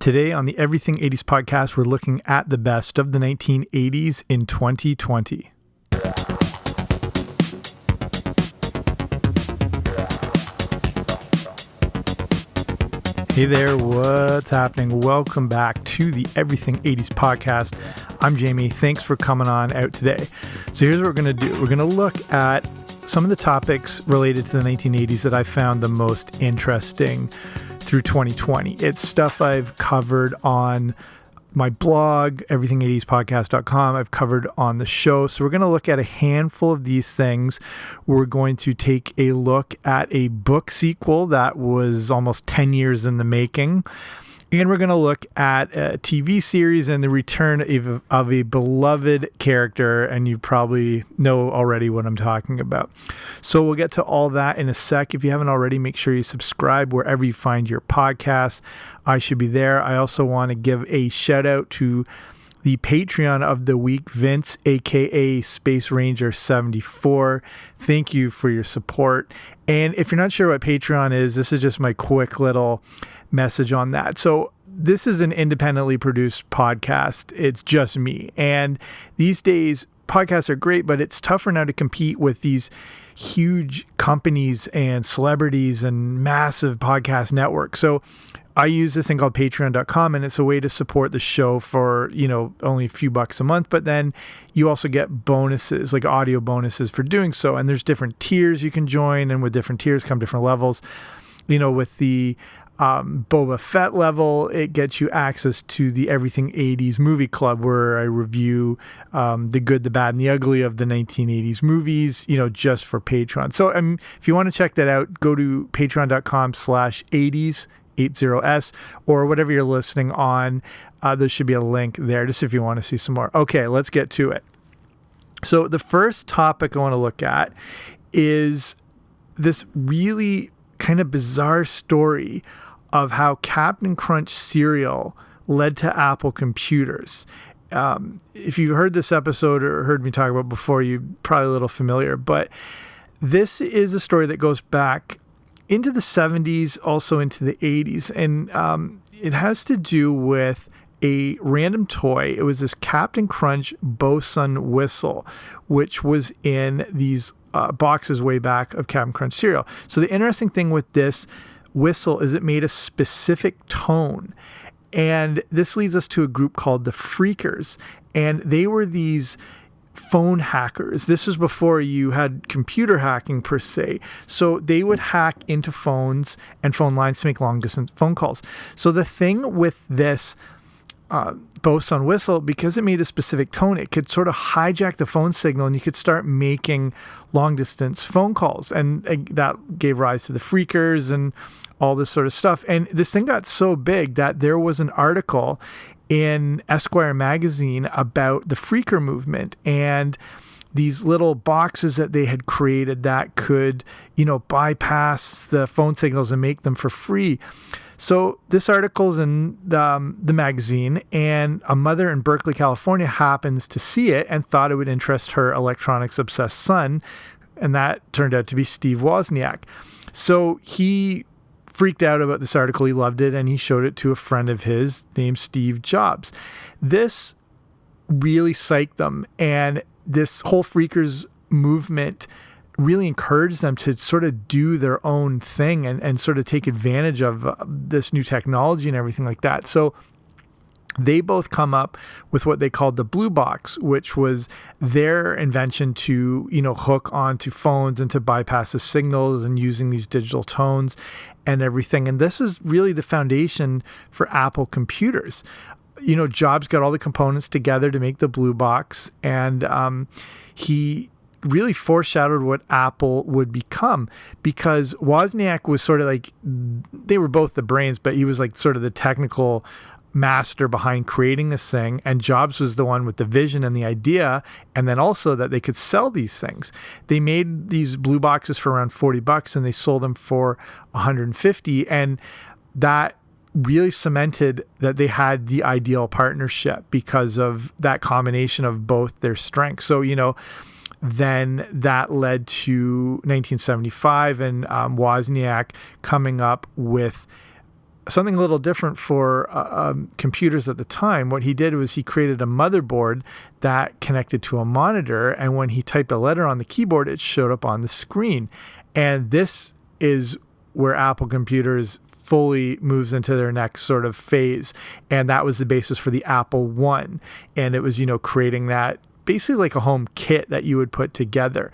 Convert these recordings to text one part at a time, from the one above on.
Today on the Everything 80s podcast, we're looking at the best of the 1980s in 2020. Hey there, what's happening? Welcome back to the Everything 80s podcast. I'm Jamie. Thanks for coming on out today. So here's what we're going to do. We're going to look at some of the topics related to the 1980s that I found the most interesting through 2020. It's stuff I've covered on my blog, everything80spodcast.com. I've covered on the show. So we're going to look at a handful of these things. We're going to take a look at a book sequel that was almost 10 years in the making. And we're going to look at a TV series and the return of a beloved character. And you probably know already what I'm talking about. So we'll get to all that in a sec. If you haven't already, make sure you subscribe wherever you find your podcasts. I should be there. I also want to give a shout out to the Patreon of the week, Vince, aka Space Ranger 74. Thank you for your support. And if you're not sure what Patreon is, this is just my quick little message on that. So this is an independently produced podcast. It's just me. And these days, podcasts are great, but it's tougher now to compete with these huge companies and celebrities and massive podcast networks. So I use this thing called patreon.com, and it's a way to support the show for, only a few bucks a month. But then you also get bonuses, like audio bonuses for doing so. And there's different tiers you can join, and with different tiers come different levels. With the Boba Fett level, it gets you access to the Everything 80s movie club, where I review the good, the bad, and the ugly of the 1980s movies, just for Patreon. So if you want to check that out, go to patreon.com/80s, 80s, or whatever you're listening on. There should be a link there just if you want to see some more. Okay, let's get to it. So the first topic I want to look at is this really kind of bizarre story of how Captain Crunch cereal led to Apple computers. If you heard this episode or heard me talk about it before, you're probably a little familiar, but this is a story that goes back into the 70s, also into the 80s, and it has to do with a random toy. It was this Captain Crunch Bosun whistle, which was in these boxes way back of Captain Crunch cereal. So the interesting thing with this whistle is it made a specific tone. And this leads us to a group called the Freakers. And they were these phone hackers. This was before you had computer hacking per se. So they would hack into phones and phone lines to make long distance phone calls. So the thing with this Bosun whistle, because it made a specific tone, it could sort of hijack the phone signal and you could start making long distance phone calls. And that gave rise to the Freakers and all this sort of stuff. And this thing got so big that there was an article in Esquire magazine about the Freaker movement and these little boxes that they had created that could, bypass the phone signals and make them for free. So this article's in the magazine, and a mother in Berkeley, California happens to see it and thought it would interest her electronics-obsessed son, and that turned out to be Steve Wozniak. So he freaked out about this article. He loved it, and he showed it to a friend of his named Steve Jobs. This really psyched them, and this whole Freakers movement really encouraged them to sort of do their own thing and sort of take advantage of this new technology and everything like that. So they both come up with what they called the Blue Box, which was their invention to, hook onto phones and to bypass the signals and using these digital tones and everything. And this is really the foundation for Apple computers. Jobs got all the components together to make the Blue Box, and he really foreshadowed what Apple would become, because Wozniak was sort of like, they were both the brains, but he was like sort of the technical master behind creating this thing, and Jobs was the one with the vision and the idea, and then also that they could sell these things. They made these Blue Boxes for around $40 and they sold them for $150, and that really cemented that they had the ideal partnership because of that combination of both their strengths. So, then that led to 1975 and Wozniak coming up with something a little different for computers at the time. What he did was he created a motherboard that connected to a monitor, and when he typed a letter on the keyboard, it showed up on the screen. And this is where Apple computers fully moves into their next sort of phase. And that was the basis for the Apple One. And it was, creating that basically like a home kit that you would put together.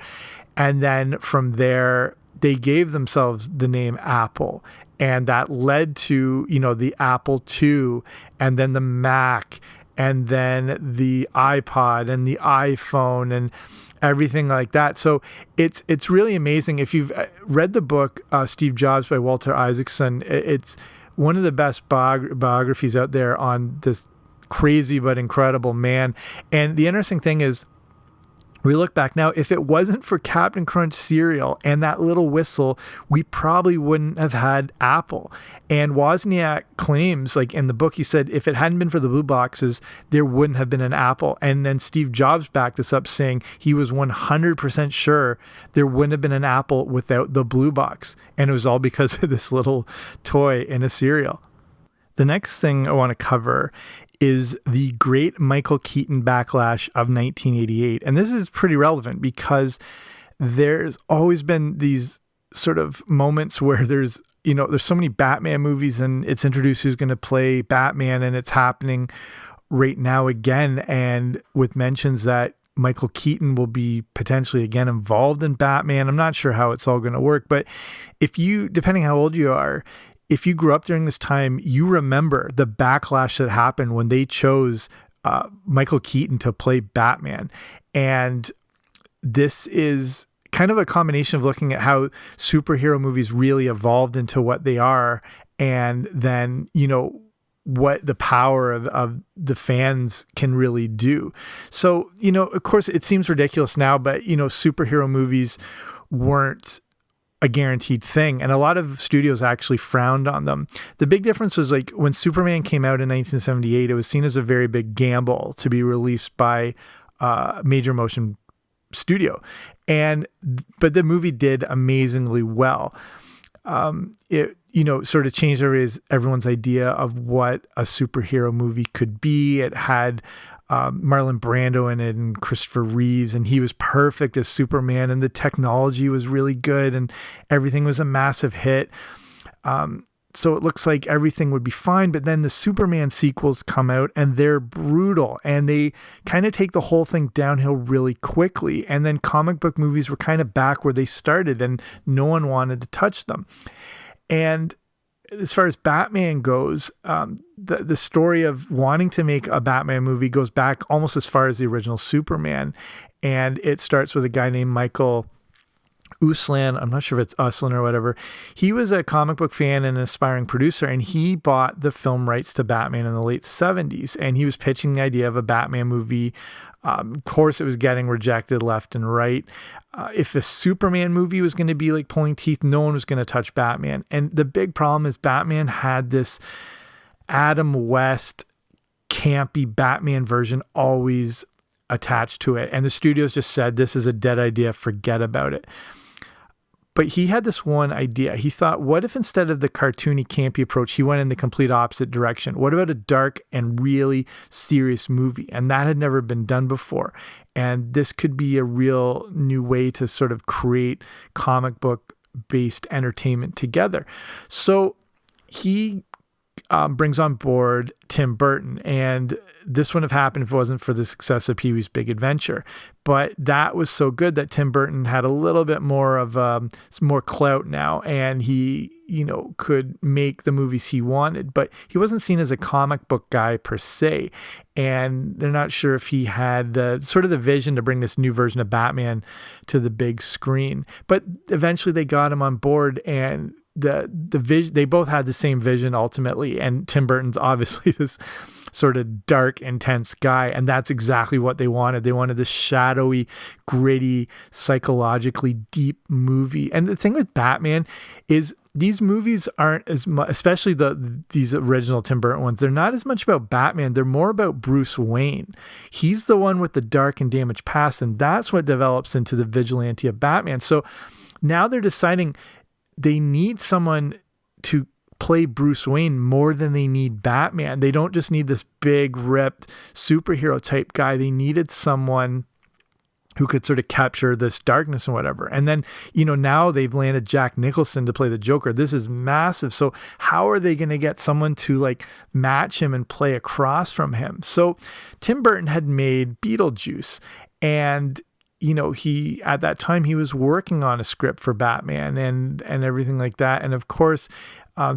And then from there, they gave themselves the name Apple. And that led to, the Apple II, and then the Mac, and then the iPod and the iPhone and everything like that. So it's really amazing. If you've read the book Steve Jobs by Walter Isaacson, it's one of the best biographies out there on this crazy but incredible man. And the interesting thing is, we look back now, if it wasn't for Captain Crunch cereal and that little whistle, we probably wouldn't have had Apple. And Wozniak claims, like in the book, he said, if it hadn't been for the blue boxes, there wouldn't have been an Apple. And then Steve Jobs backed this up, saying he was 100% sure there wouldn't have been an Apple without the blue box. And it was all because of this little toy in a cereal. The next thing I want to cover is the great Michael Keaton backlash of 1988. And this is pretty relevant because there's always been these sort of moments where there's so many Batman movies and it's introduced who's going to play Batman, and it's happening right now again. And with mentions that Michael Keaton will be potentially again involved in Batman. I'm not sure how it's all going to work, but depending how old you are, if you grew up during this time, you remember the backlash that happened when they chose Michael Keaton to play Batman. And this is kind of a combination of looking at how superhero movies really evolved into what they are, and then, what the power of the fans can really do. So, of course, it seems ridiculous now, but, superhero movies weren't a guaranteed thing, and a lot of studios actually frowned on them. The big difference was like when Superman came out in 1978, it was seen as a very big gamble to be released by a major motion studio, but the movie did amazingly well. It sort of changed everyone's idea of what a superhero movie could be. It had Marlon Brando in it and Christopher Reeves, and he was perfect as Superman, and the technology was really good and everything was a massive hit. So it looks like everything would be fine, but then the Superman sequels come out and they're brutal and they kind of take the whole thing downhill really quickly. And then comic book movies were kind of back where they started and no one wanted to touch them. And as far as Batman goes, the story of wanting to make a Batman movie goes back almost as far as the original Superman. And it starts with a guy named Michael Uslan. I'm not sure if it's Uslan or whatever. He was a comic book fan and an aspiring producer, and he bought the film rights to Batman in the late 70s. And he was pitching the idea of a Batman movie. Of course, it was getting rejected left and right. If a Superman movie was going to be like pulling teeth, no one was going to touch Batman. And the big problem is Batman had this Adam West campy Batman version always attached to it. And the studios just said, this is a dead idea, forget about it. But he had this one idea. He thought, what if instead of the cartoony, campy approach, he went in the complete opposite direction? What about a dark and really serious movie? And that had never been done before. And this could be a real new way to sort of create comic book-based entertainment together. So he brings on board Tim Burton, and this wouldn't have happened if it wasn't for the success of Pee-wee's Big Adventure. But that was so good that Tim Burton had a little bit more of more clout now, and he could make the movies he wanted, but he wasn't seen as a comic book guy per se, and they're not sure if he had the sort of the vision to bring this new version of Batman to the big screen. But eventually they got him on board, and the vision, they both had the same vision ultimately. And Tim Burton's obviously this sort of dark, intense guy, and that's exactly what they wanted. They wanted this shadowy, gritty, psychologically deep movie. And the thing with Batman is these movies aren't as much, especially these original Tim Burton ones, they're not as much about Batman. They're more about Bruce Wayne. He's the one with the dark and damaged past, and that's what develops into the vigilante of Batman. So now they're deciding they need someone to play Bruce Wayne more than they need Batman. They don't just need this big, ripped superhero type guy. They needed someone who could sort of capture this darkness and whatever. And then, now they've landed Jack Nicholson to play the Joker. This is massive. So how are they going to get someone to like match him and play across from him? So Tim Burton had made Beetlejuice, and he, at that time, he was working on a script for Batman and everything like that. And of course,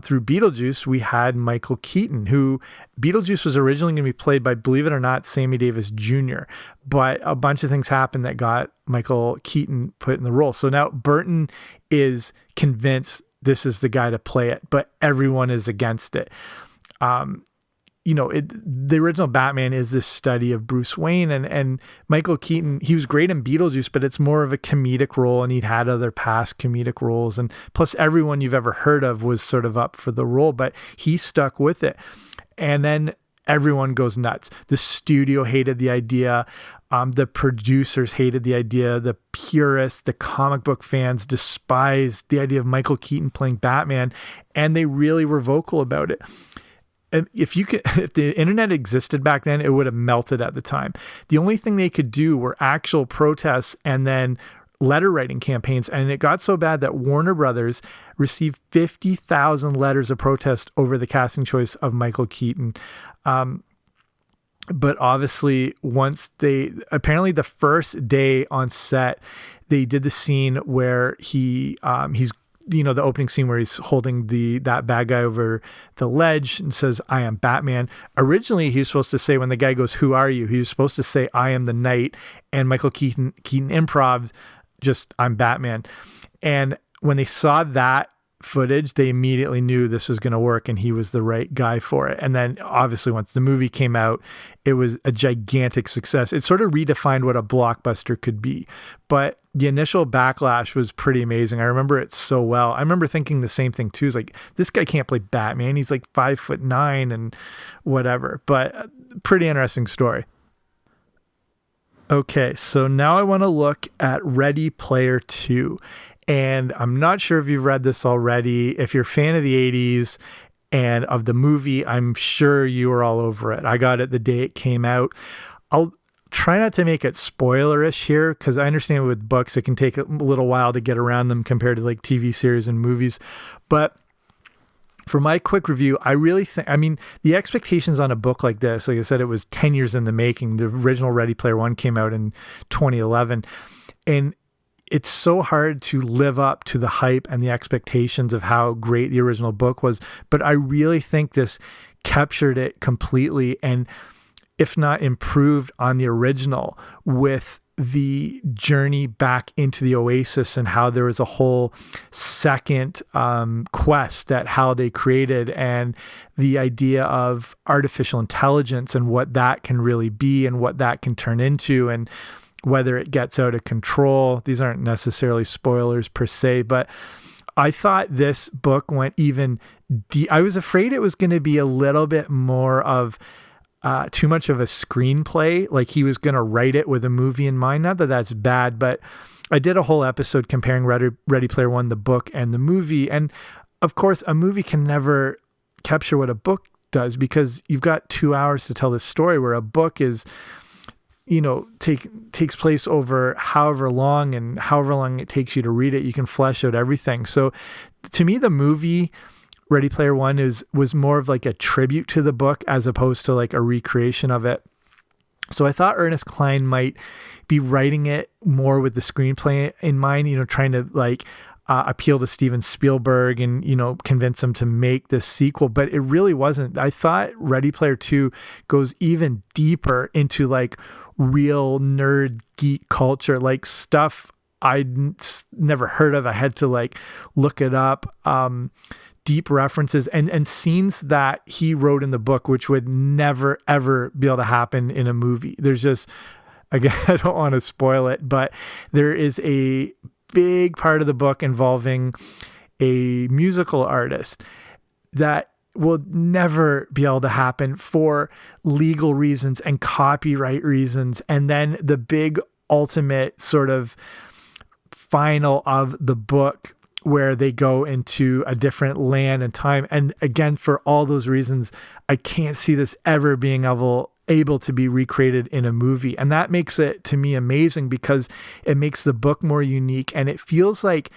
through Beetlejuice, we had Michael Keaton, who Beetlejuice was originally going to be played by, believe it or not, Sammy Davis Jr. But a bunch of things happened that got Michael Keaton put in the role. So now Burton is convinced this is the guy to play it, but everyone is against it. The original Batman is this study of Bruce Wayne, and Michael Keaton, he was great in Beetlejuice, but it's more of a comedic role, and he'd had other past comedic roles. And plus everyone you've ever heard of was sort of up for the role, but he stuck with it. And then everyone goes nuts. The studio hated the idea. The producers hated the idea. The purists, the comic book fans despised the idea of Michael Keaton playing Batman, and they really were vocal about it. And if the internet existed back then, it would have melted at the time. The only thing they could do were actual protests and then letter writing campaigns. And it got so bad that Warner Brothers received 50,000 letters of protest over the casting choice of Michael Keaton. But obviously, apparently the first day on set, they did the scene where he's the opening scene where he's holding that bad guy over the ledge and says, "I am Batman." Originally, he was supposed to say, when the guy goes, "Who are you?" he was supposed to say, "I am the Knight." And Michael Keaton improv just, "I'm Batman." And when they saw that footage, they immediately knew this was going to work and he was the right guy for it. And then obviously once the movie came out, it was a gigantic success. It sort of redefined what a blockbuster could be, but the initial backlash was pretty amazing. I remember it so well. I remember thinking the same thing too. It's like, this guy can't play Batman. He's like 5'9" and whatever, but pretty interesting story. Okay, so now I want to look at Ready Player 2. And I'm not sure if you've read this already. If you're a fan of the 80s and of the movie, I'm sure you were all over it. I got it the day it came out. I'll try not to make it spoilerish here, because I understand with books, it can take a little while to get around them compared to like TV series and movies. But for my quick review, I really think, the expectations on a book like this, like I said, it was 10 years in the making. The original Ready Player One came out in 2011. And it's so hard to live up to the hype and the expectations of how great the original book was. But I really think this captured it completely, and if not improved on the original, with the journey back into the Oasis and how there was a whole second quest at how they created, and the idea of artificial intelligence and what that can really be and what that can turn into, and whether it gets out of control. These aren't necessarily spoilers per se, but I thought this book went even deep. I was afraid it was going to be a little bit more of too much of a screenplay, like he was going to write it with a movie in mind. Not that that's bad, but I did a whole episode comparing Ready Player One, the book, and the movie. And of course, a movie can never capture what a book does, because you've got 2 hours to tell this story, where a book is, takes place over however long, and however long it takes you to read it, you can flesh out everything. So to me, the movie Ready Player One was more of like a tribute to the book as opposed to like a recreation of it. So I thought Ernest Cline might be writing it more with the screenplay in mind, trying to like appeal to Steven Spielberg and, convince him to make this sequel, but it really wasn't. I thought Ready Player Two goes even deeper into like real nerd geek culture, like stuff I'd never heard of. I had to like look it up. Deep references and scenes that he wrote in the book, which would never, ever be able to happen in a movie. There's just, again, I don't want to spoil it, but there is a big part of the book involving a musical artist that will never be able to happen for legal reasons and copyright reasons. And then the big ultimate sort of final of the book, where they go into a different land and time. And again, for all those reasons, I can't see this ever being able to be recreated in a movie. And that makes it, to me, amazing, because it makes the book more unique. And it feels like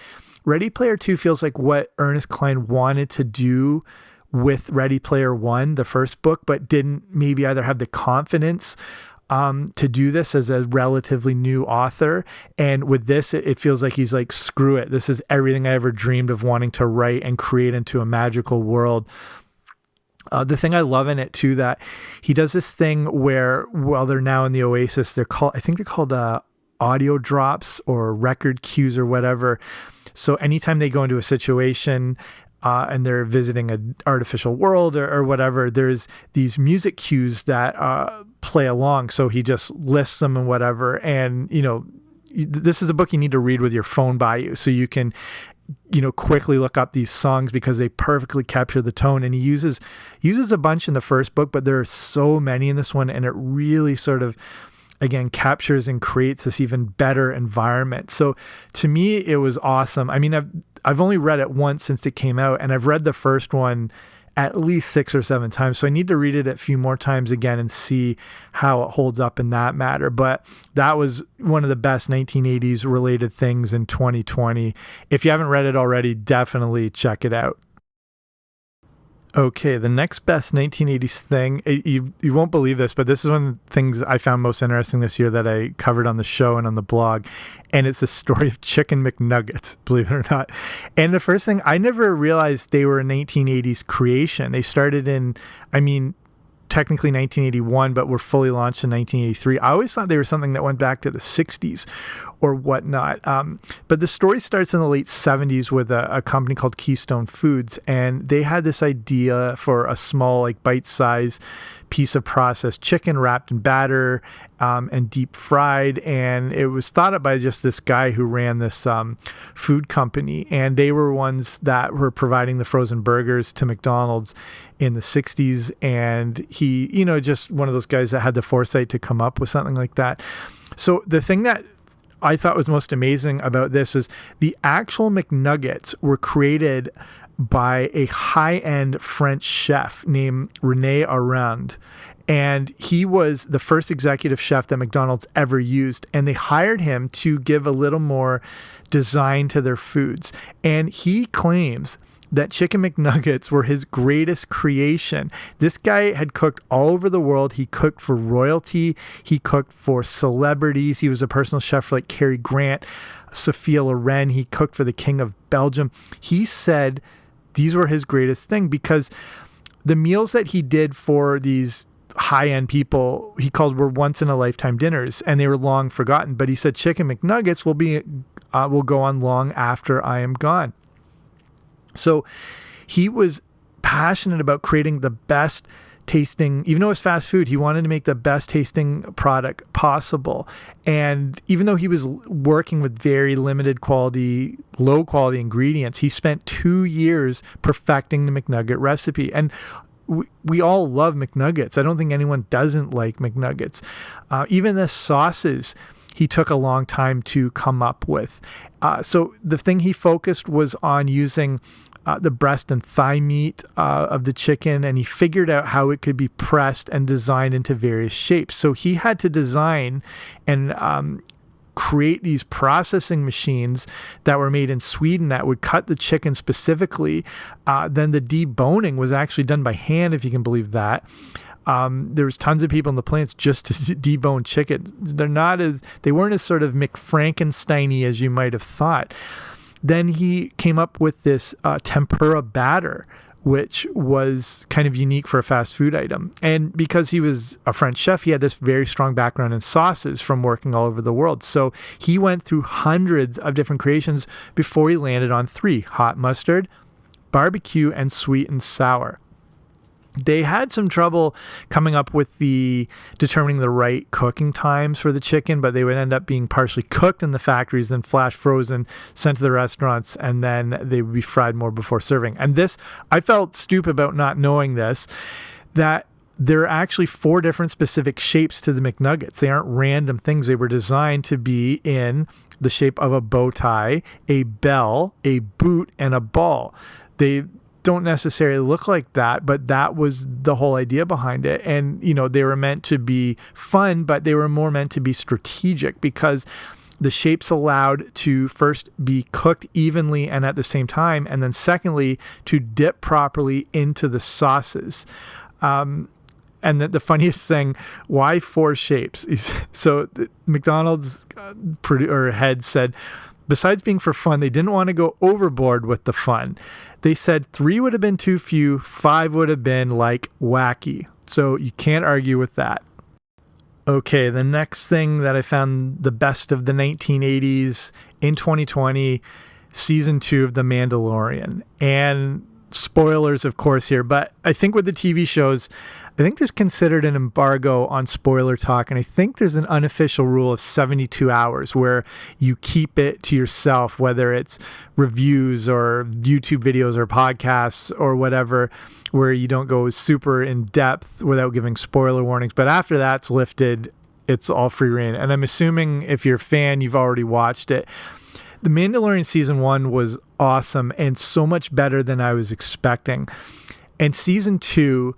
Ready Player 2 feels like what Ernest Cline wanted to do with Ready Player 1, the first book, but didn't maybe either have the confidence to do this as a relatively new author. And with this, it feels like he's like, screw it. This is everything I ever dreamed of wanting to write and create into a magical world. The thing I love in it too, that he does this thing where, while they're now in the Oasis, I think they're called audio drops or record cues or whatever. So anytime they go into a situation, and they're visiting an artificial world or whatever, there's these music cues that play along. So he just lists them and whatever. And, this is a book you need to read with your phone by you, so you can, quickly look up these songs, because they perfectly capture the tone. And he uses a bunch in the first book, but there are so many in this one. And it really sort of, again, captures and creates this even better environment. So to me, it was awesome. I mean, I've only read it once since it came out, and I've read the first one at least 6 or 7 times. So I need to read it a few more times again and see how it holds up in that matter. But that was one of the best 1980s related things in 2020. If you haven't read it already, definitely check it out. Okay, the next best 1980s thing, you won't believe this, but this is one of the things I found most interesting this year that I covered on the show and on the blog, and it's the story of Chicken McNuggets, believe it or not. And the first thing, I never realized they were a 1980s creation. They started in, technically 1981, but were fully launched in 1983. I always thought they were something that went back to the 60s or whatnot. But the story starts in the late 70s with a company called Keystone Foods, and they had this idea for a small, like bite-sized piece of processed chicken wrapped in batter and deep fried. And it was thought up by just this guy who ran this food company, and they were ones that were providing the frozen burgers to McDonald's in the 60s. And he, just one of those guys that had the foresight to come up with something like that. So the thing that I thought was most amazing about this is the actual McNuggets were created by a high-end French chef named René Arend. And he was the first executive chef that McDonald's ever used. And they hired him to give a little more design to their foods. And he claims that Chicken McNuggets were his greatest creation. This guy had cooked all over the world. He cooked for royalty. He cooked for celebrities. He was a personal chef for like Cary Grant, Sophia Loren. He cooked for the King of Belgium. He said these were his greatest thing, because the meals that he did for these high-end people he called were once-in-a-lifetime dinners, and they were long forgotten. But he said Chicken McNuggets will go on long after I am gone. So he was passionate about creating the best tasting, even though it was fast food, he wanted to make the best tasting product possible. And even though he was working with very limited quality, low quality ingredients, he spent 2 years perfecting the McNugget recipe. And we all love McNuggets. I don't think anyone doesn't like McNuggets. Even the sauces, he took a long time to come up with. So the thing he focused was on using the breast and thigh meat of the chicken, and he figured out how it could be pressed and designed into various shapes. So he had to design and create these processing machines that were made in Sweden that would cut the chicken specifically. Then the deboning was actually done by hand, if you can believe that. There was tons of people in the plants just to debone chicken. They weren't as sort of McFrankenstein-y as you might have thought. Then he came up with this tempura batter, which was kind of unique for a fast food item. And because he was a French chef, he had this very strong background in sauces from working all over the world. So he went through hundreds of different creations before he landed on 3: hot mustard, barbecue, and sweet and sour. They had some trouble coming up with determining the right cooking times for the chicken, but they would end up being partially cooked in the factories, then flash frozen, sent to the restaurants, and then they would be fried more before serving. And this, I felt stupid about not knowing this, that there are actually 4 different specific shapes to the McNuggets. They aren't random things. They were designed to be in the shape of a bow tie, a bell, a boot, and a ball. They don't necessarily look like that, but that was the whole idea behind it. And, they were meant to be fun, but they were more meant to be strategic, because the shapes allowed to first be cooked evenly and at the same time, and then secondly, to dip properly into the sauces. And the funniest thing, why 4 shapes? So McDonald's head said, besides being for fun, they didn't want to go overboard with the fun. They said 3 would have been too few, 5 would have been like wacky. So you can't argue with that. Okay, the next thing that I found the best of the 1980s in 2020, season 2 of The Mandalorian. And spoilers, of course, here, but I think with the TV shows, I think there's considered an embargo on spoiler talk, and I think there's an unofficial rule of 72 hours where you keep it to yourself, whether it's reviews or YouTube videos or podcasts or whatever, where you don't go super in depth without giving spoiler warnings. But after that's lifted, it's all free reign. And I'm assuming if you're a fan, you've already watched it. The Mandalorian season 1 was awesome and so much better than I was expecting. And season 2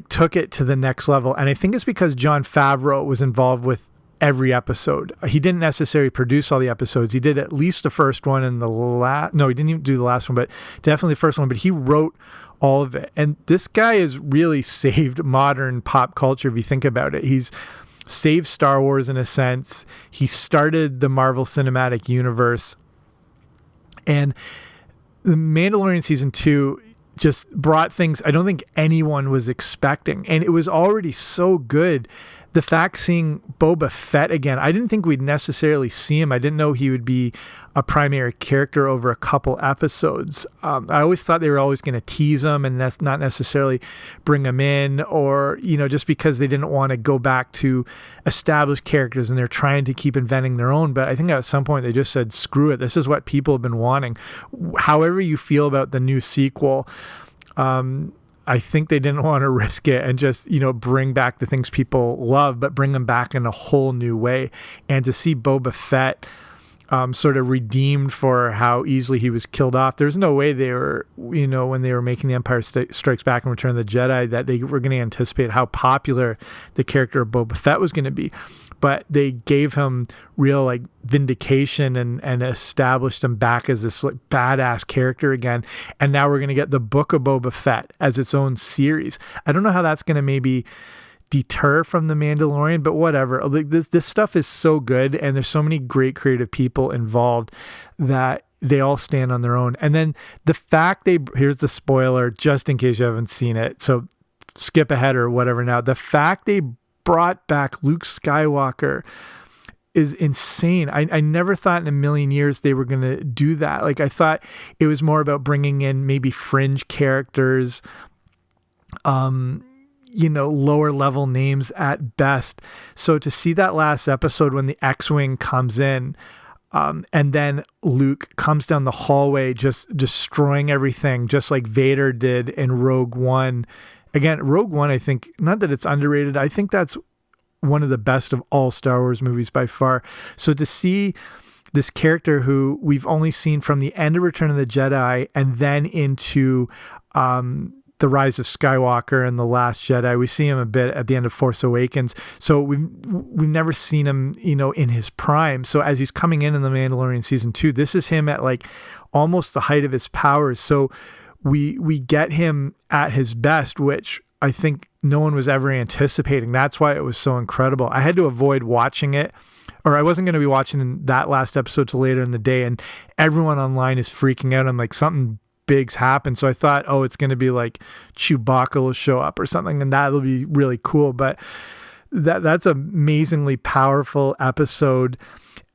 took it to the next level. And I think it's because Jon Favreau was involved with every episode. He didn't necessarily produce all the episodes. He did at least the first one and he didn't even do the last one, but definitely the first one, but he wrote all of it. And this guy has really saved modern pop culture if you think about it. He's saved Star Wars in a sense. He started the Marvel Cinematic Universe. And the Mandalorian season 2 just brought things I don't think anyone was expecting. And it was already so good. The fact seeing Boba Fett again, I didn't think we'd necessarily see him. I didn't know he would be a primary character over a couple episodes. I always thought they were always going to tease him and that's not necessarily bring him in, or, just because they didn't want to go back to established characters and they're trying to keep inventing their own. But I think at some point they just said, screw it. This is what people have been wanting. However you feel about the new sequel, I think they didn't want to risk it and just, bring back the things people love, but bring them back in a whole new way. And to see Boba Fett sort of redeemed for how easily he was killed off. There's no way they were, when they were making The Empire Strikes Back and Return of the Jedi, that they were going to anticipate how popular the character of Boba Fett was going to be. But they gave him real vindication and established him back as this badass character again. And now we're going to get the Book of Boba Fett as its own series. I don't know how that's going to maybe deter from The Mandalorian, but whatever. This stuff is so good, and there's so many great creative people involved that they all stand on their own. And then the fact here's the spoiler, just in case you haven't seen it, so skip ahead or whatever now. The fact they brought back Luke Skywalker is insane. I never thought in a million years they were going to do that. I thought it was more about bringing in maybe fringe characters, lower level names at best. So to see that last episode when the X-Wing comes in, and then Luke comes down the hallway just destroying everything, just like Vader did in Rogue One. Again, Rogue One, I think, not that it's underrated, I think that's one of the best of all Star Wars movies by far. So to see this character who we've only seen from the end of Return of the Jedi and then into The Rise of Skywalker and The Last Jedi, we see him a bit at the end of Force Awakens. So we've never seen him, in his prime. So as he's coming in The Mandalorian season 2, this is him at almost the height of his powers. So we get him at his best, which I think no one was ever anticipating. That's why it was so incredible. I had to avoid watching it, or I wasn't going to be watching that last episode till later in the day, and everyone online is freaking out. I'm like, something big's happened. So I thought, it's going to be Chewbacca will show up or something, and that'll be really cool. But that's an amazingly powerful episode,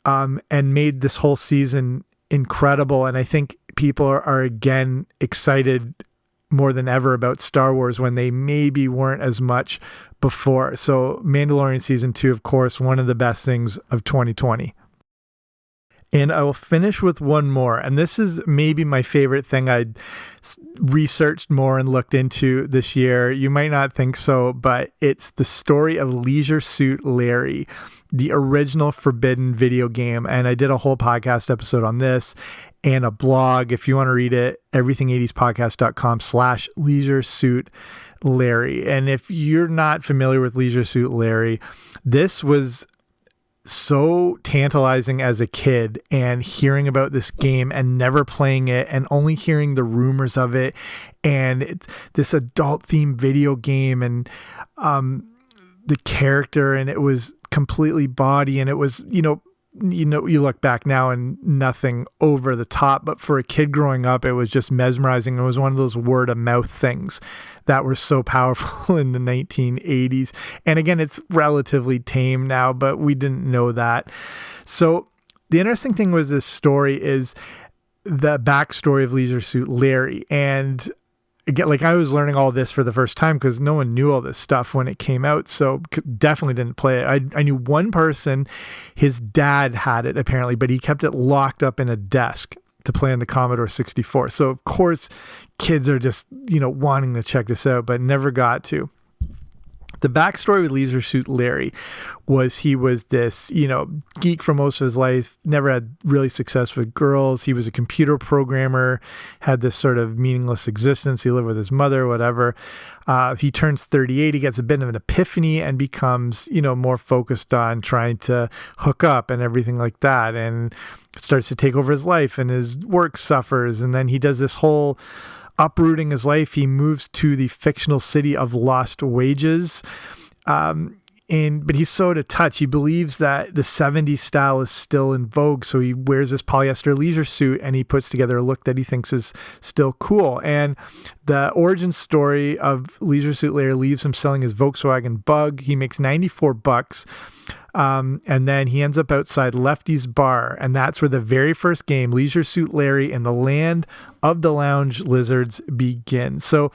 and made this whole season incredible. And I think people are again excited more than ever about Star Wars when they maybe weren't as much before. So Mandalorian season 2, of course, one of the best things of 2020. And I will finish with one more. And this is maybe my favorite thing I researched more and looked into this year. You might not think so, but it's the story of Leisure Suit Larry, the original Forbidden video game. And I did a whole podcast episode on this and a blog. If you want to read it, everything80spodcast.com/Leisure Suit Larry. And if you're not familiar with Leisure Suit Larry, this was so tantalizing as a kid, and hearing about this game and never playing it and only hearing the rumors of it, and it's this adult themed video game, and the character, and it was completely bawdy, and it was, you look back now and nothing over the top, but for a kid growing up, it was just mesmerizing. It was one of those word of mouth things that were so powerful in the 1980s. And again, it's relatively tame now, but we didn't know that. So the interesting thing was, this story is the backstory of Leisure Suit Larry. And again, like, I was learning all this for the first time because no one knew all this stuff when it came out. So definitely didn't play it. I knew one person, his dad had it apparently, but he kept it locked up in a desk to play on the Commodore 64. So of course kids are just, wanting to check this out, but never got to. The backstory with Leisure Suit Larry was he was this, geek for most of his life, never had really success with girls. He was a computer programmer, had this sort of meaningless existence. He lived with his mother, whatever. He turns 38, he gets a bit of an epiphany and becomes, more focused on trying to hook up and everything like that, and starts to take over his life, and his work suffers. And then he does this whole uprooting his life. He moves to the fictional city of Lost Wages. But he's so out of touch. He believes that the 70s style is still in vogue. So he wears this polyester leisure suit and he puts together a look that he thinks is still cool. And the origin story of Leisure Suit Larry leaves him selling his Volkswagen Bug. He makes $94. And then he ends up outside Lefty's bar, and that's where the very first game, Leisure Suit Larry and the Land of the Lounge Lizards, begins. So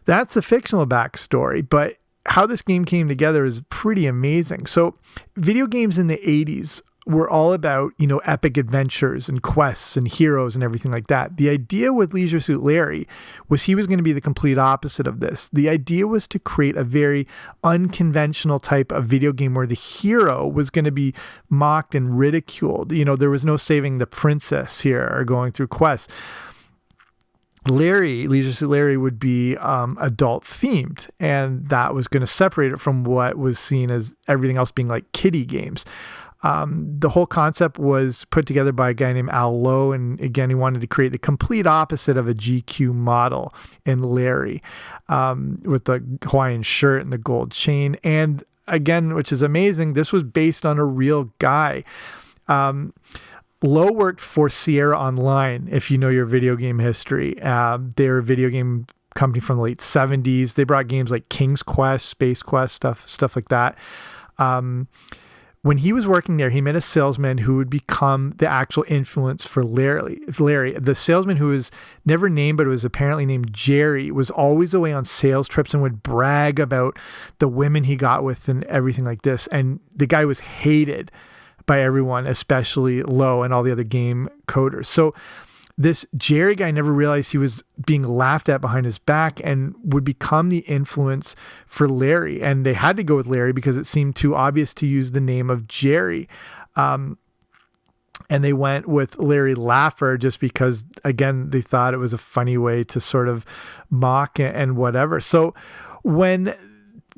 that's the fictional backstory, but how this game came together is pretty amazing. So video games in the 80s were all about, epic adventures and quests and heroes and everything like that. The idea with Leisure Suit Larry was he was going to be the complete opposite of this. The idea was to create a very unconventional type of video game where the hero was going to be mocked and ridiculed. There was no saving the princess here or going through quests. Leisure Suit Larry would be adult themed, and that was going to separate it from what was seen as everything else being like kiddie games. The whole concept was put together by a guy named Al Lowe, and again, he wanted to create the complete opposite of a GQ model in Larry, with the Hawaiian shirt and the gold chain. And again, which is amazing, this was based on a real guy. Lowe worked for Sierra Online, if you know your video game history. They're a video game company from the late 70s. They brought games like King's Quest, Space Quest, stuff like that. When he was working there, he met a salesman who would become the actual influence for Larry. The salesman, who was never named, but was apparently named Jerry, was always away on sales trips and would brag about the women he got with and everything like this. And the guy was hated by everyone, especially Lowe and all the other game coders. So this Jerry guy never realized he was being laughed at behind his back and would become the influence for Larry. And they had to go with Larry because it seemed too obvious to use the name of Jerry. And they went with Larry Laffer just because, again, they thought it was a funny way to sort of mock and whatever. So when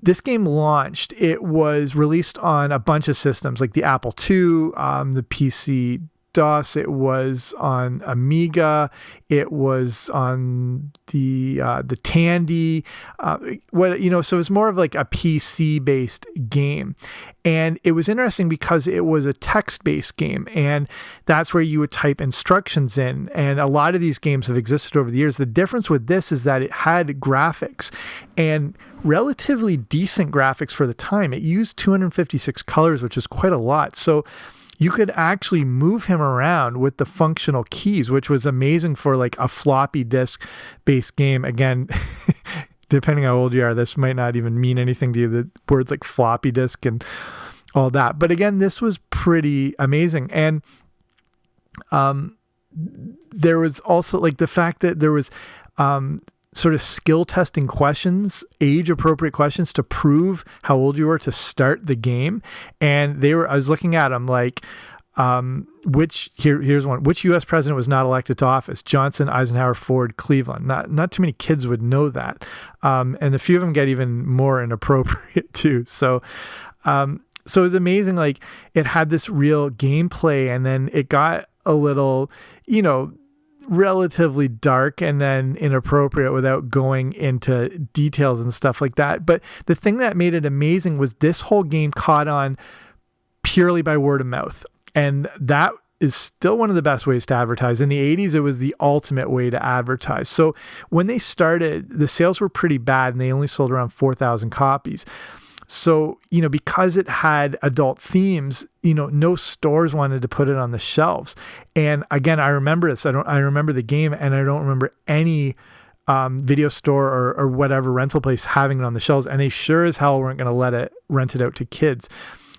this game launched, it was released on a bunch of systems like the Apple II, the PC DOS, it was on Amiga, it was on the Tandy, so it was more of like a PC based game. And it was interesting because it was a text-based game, and that's where you would type instructions in. And a lot of these games have existed over the years. The difference with this is that it had graphics, and relatively decent graphics for the time. It used 256 colors, which is quite a lot. So you could actually move him around with the functional keys, which was amazing for like a floppy disk based game. Again, depending how old you are, this might not even mean anything to you, the words like floppy disk and all that. But again, this was pretty amazing. And There was also like the fact that there was sort of skill testing questions, age appropriate questions to prove how old you were to start the game. And I was looking at them like, here's one, which US president was not elected to office? Johnson, Eisenhower, Ford, Cleveland. Not too many kids would know that. And a few of them get even more inappropriate too. So it was amazing. Like, it had this real gameplay, and then it got a little, relatively dark and then inappropriate without going into details and stuff like that. But the thing that made it amazing was this whole game caught on purely by word of mouth. And that is still one of the best ways to advertise. In the 80s, it was the ultimate way to advertise. So when they started, the sales were pretty bad and they only sold around 4,000 copies. So, because it had adult themes, no stores wanted to put it on the shelves. And again, I remember this. I remember the game, and I don't remember any video store or whatever rental place having it on the shelves. And they sure as hell weren't going to rent it out to kids.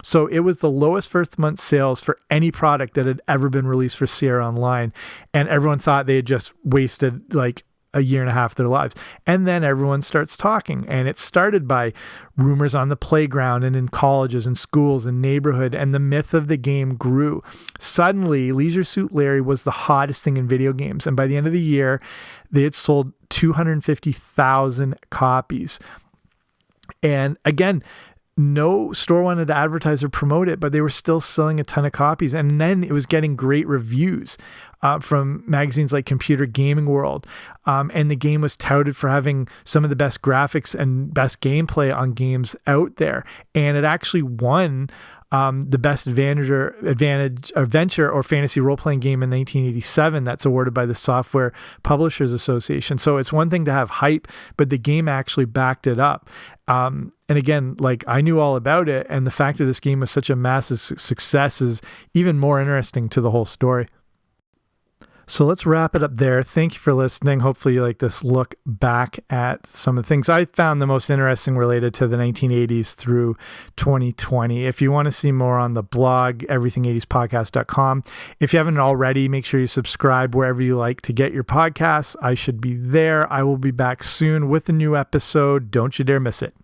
So it was the lowest first month sales for any product that had ever been released for Sierra Online. And everyone thought they had just wasted like a year and a half of their lives. And then everyone starts talking, and it started by rumors on the playground and in colleges and schools and neighborhood, and the myth of the game grew. Suddenly, Leisure Suit Larry was the hottest thing in video games, and by the end of the year, they had sold 250,000 copies. And again, no store wanted to advertise or promote it, but they were still selling a ton of copies. And then it was getting great reviews from magazines like Computer Gaming World. And the game was touted for having some of the best graphics and best gameplay on games out there. And it actually won the best adventure or fantasy role-playing game in 1987 that's awarded by the Software Publishers Association. So it's one thing to have hype, but the game actually backed it up. And again, like, I knew all about it, and the fact that this game was such a massive success is even more interesting to the whole story. So let's wrap it up there. Thank you for listening. Hopefully you like this look back at some of the things I found the most interesting related to the 1980s through 2020. If you want to see more on the blog, everything80spodcast.com. If you haven't already, make sure you subscribe wherever you like to get your podcasts. I should be there. I will be back soon with a new episode. Don't you dare miss it.